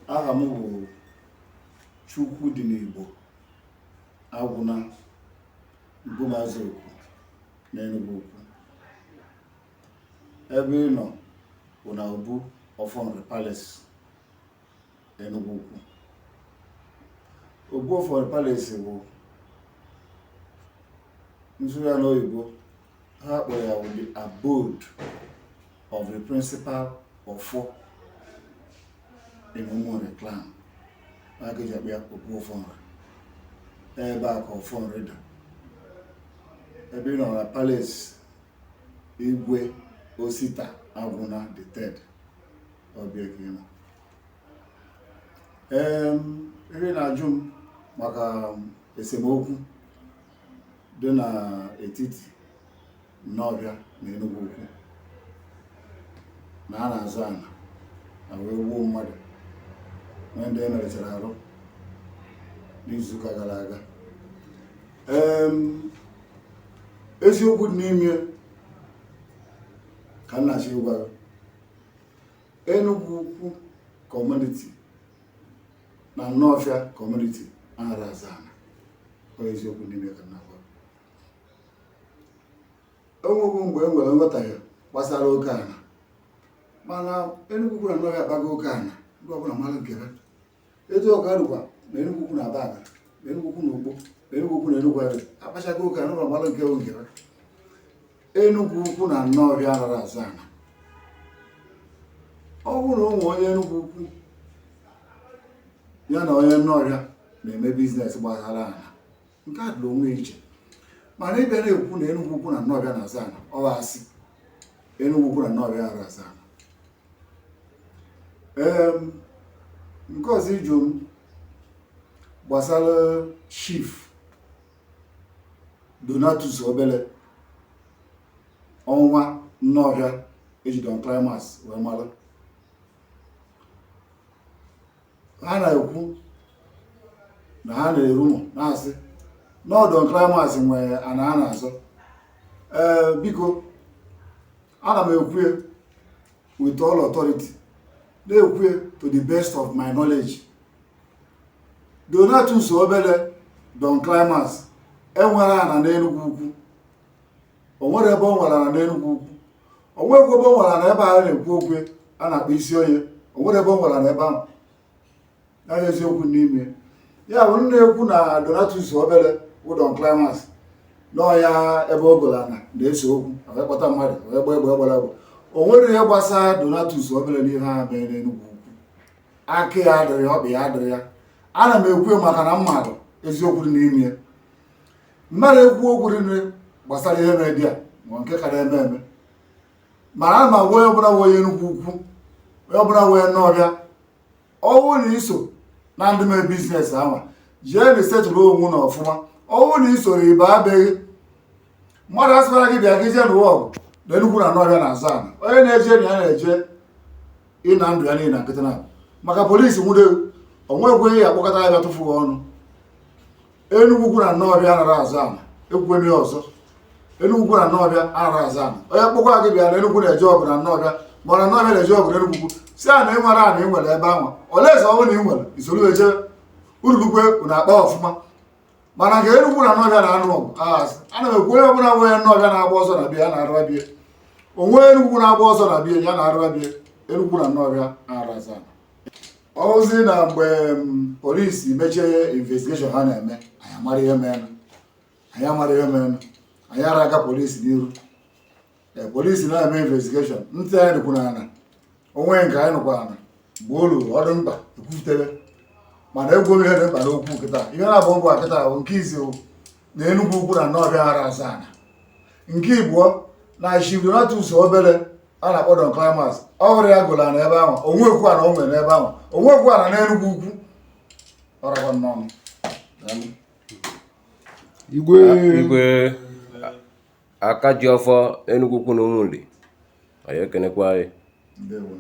aha m bụ Chukwu dị n'Igbo Agwụna Mbumazi Okwu n'Enugu Ukwu. Ebe ị nọ bụ na Obu Ofonri Palace Enugu Ukwu. Obu Ofonri Palace bụ nsụgharị ya n'oyibo ha kpọrọ ya the abode of the principal Ofo in Umunri clan. Aka eji akpọ ya Obu Ofonri. Ebe a ka Ofonri dị. Ebe ị nọ na Palace Igwe Osita Agwụna the third ọbịa ka ị nọ. Ihe na-ajụ m maka esemokwu dị n'etiti Nnọbịa na Enugu Ukwu na a na-azụ ana na wee gbuo mmadụ nwee ndị emerechara arụ n'izuụka gara aga. Eziokwu dị n'ime ka m na-achọ ịgwa gị, Enugu Ukwu community na Nnọfịa community anaghị aza ana. Ọ eziokwu n'ime ka m na-agwa. Enwegwu mgbe e nwere nghọtahie gbasara oke ana, mana Enugu Ukwu na Nnọfịa akpago oke ana ndị ọbụla mara nke ha. Etu ọka rụkwa na Enugu Ukwu na Abaga, na Enugu Ukwu na Ogbo, na Enugu Ukwu na Enugu Ebe akpachago oke ana ụlọ mara nke bụ nke ha. Enugu Ukwu na Nnọfịa anaghị aza ana. Ọ bụrụ na ụmụ onye Enugu Ukwu ya na onye Nnọfịa na-eme biznes gbasara ana, nke a dịrị onwe iche. Mana ịbịa na-ekwu na Enugu Ukwu na Nnọfịa na-aza ana, ọ bụ asị. Enugu Ukwu na Nnọfịa anaghị aza ana. Nke ọzọ ịjụ m gbasara Chief Donatus Obele ọnwa Nnọfịa eji Don Climax wee mara. Ha na-ekwu na ha na-erumo na-asị na Don Climax nwere ana a na-azọ. Biko, ana m ekwu with all authority, na-ekwu to the best of my knowledge. Donatus Obele Don Climax enwere ana n'Enugu Ukwu. O nwere ebe o nwere ana n'Enugu Ukwu. O nwere ebe o nwere ana ebe a na-ekwu okwu a na-akpọ isi onye. O nwere ebe o nwere ana ebe ahụ. Ya eziokwu n'ime. Ya bụ ndị na-ekwu na Donatus Obele bụ Don Climax n'ọya ebe o goro ana na-ese okwu wee kpọta mmadụ wee gba egbe gbara egbe. O nwere ihe gbasara Donatus Obele n'ihe ha mee n'Enugu Ukwu. Aka ya adịrị ya, ọkpa ya adịrị ya. Ana m ekwu maka na mmadụ eziokwu dị n'ime. Mmadụ ekwu okwu dị gbasara ihe mere dị a ma nke ka na-eme eme. Mana ana m agwa onye ọbụla wee Enugu Ukwu, onye ọbụla wee Nnọfịa, ọ bụrụ na iso na ndị mee biznes ahụ, jee na setụlụ onwe na ọfụma. Ọ bụrụ na isoro ibe abịaghị, mmadụ asịkwara gị bịa gị jee n'ụwa ọgụ na Enugu na Nnọfịa na-aza ana. Onye na-eje na ya na-eje ịna ndụ ya niile na nkịtị na maka polisi nwude onwekwe ihe akpọkọta ya tụfuo ọnụ. Enugu Ukwu na Nnọfịa anaghị aza ana. Ekwukwe m ya ọzọ. Enugu Ukwu na Nnọfịa anaghị aza ana. Onye kpọkwa gị bịa na Enugu na-eje ọgụ na Nnọfịa ma na Nnọfịa na-eje ọgụ na Enugu Ukwu, si a na ị nwere ana ị nwere ebe ahụ. Olee eze ọ bụrụ na ị nwere isoro eje urulukwe na-akpa ọfụma. Mana nke Enugu na Nnọfịa na-anụ ọgụ asị. Ana m ekwu onye ọbụla nwee Nnọfịa na-agba ọsọ na bie ya na-arụba bie. Onwe Enugu na-agba ọsọ na bie ya na-arụba bie. Enugu na Nnọfịa anaghị aza ana. Ozi na mgbe polisi mechie investigeshọn ha na-eme, anyị amara ihe mere. Anyị ara aga polisi n'iru. Polisi na-eme investigeshọn, ntị anyị nụkwu na ana. Onwe nke anyị nụkwa ana mgbe olu ọdụ mkpa ekwutere. Mana egwu ihe dị mkpa n'okwu nkịta. Ihe na-abụ mbụ akịta bụ nke izi na Enugu Ukwu na Nnọfịa anaghị aza ana. Nke Igbo na Chief Donatus Obele a na-akpọ Don Climax, ọ hụrụ ya gụla na ebe ahụ. Onwekwu ana o nwere n'ebe ahụ. Onwekwu ana n'Enugu Ukwu. Ọrakwa nnọọ. Igwe aka ji ọfọ Enugu Ukwu na Umunri. Anyị ekenekwa anyị. Ndewo.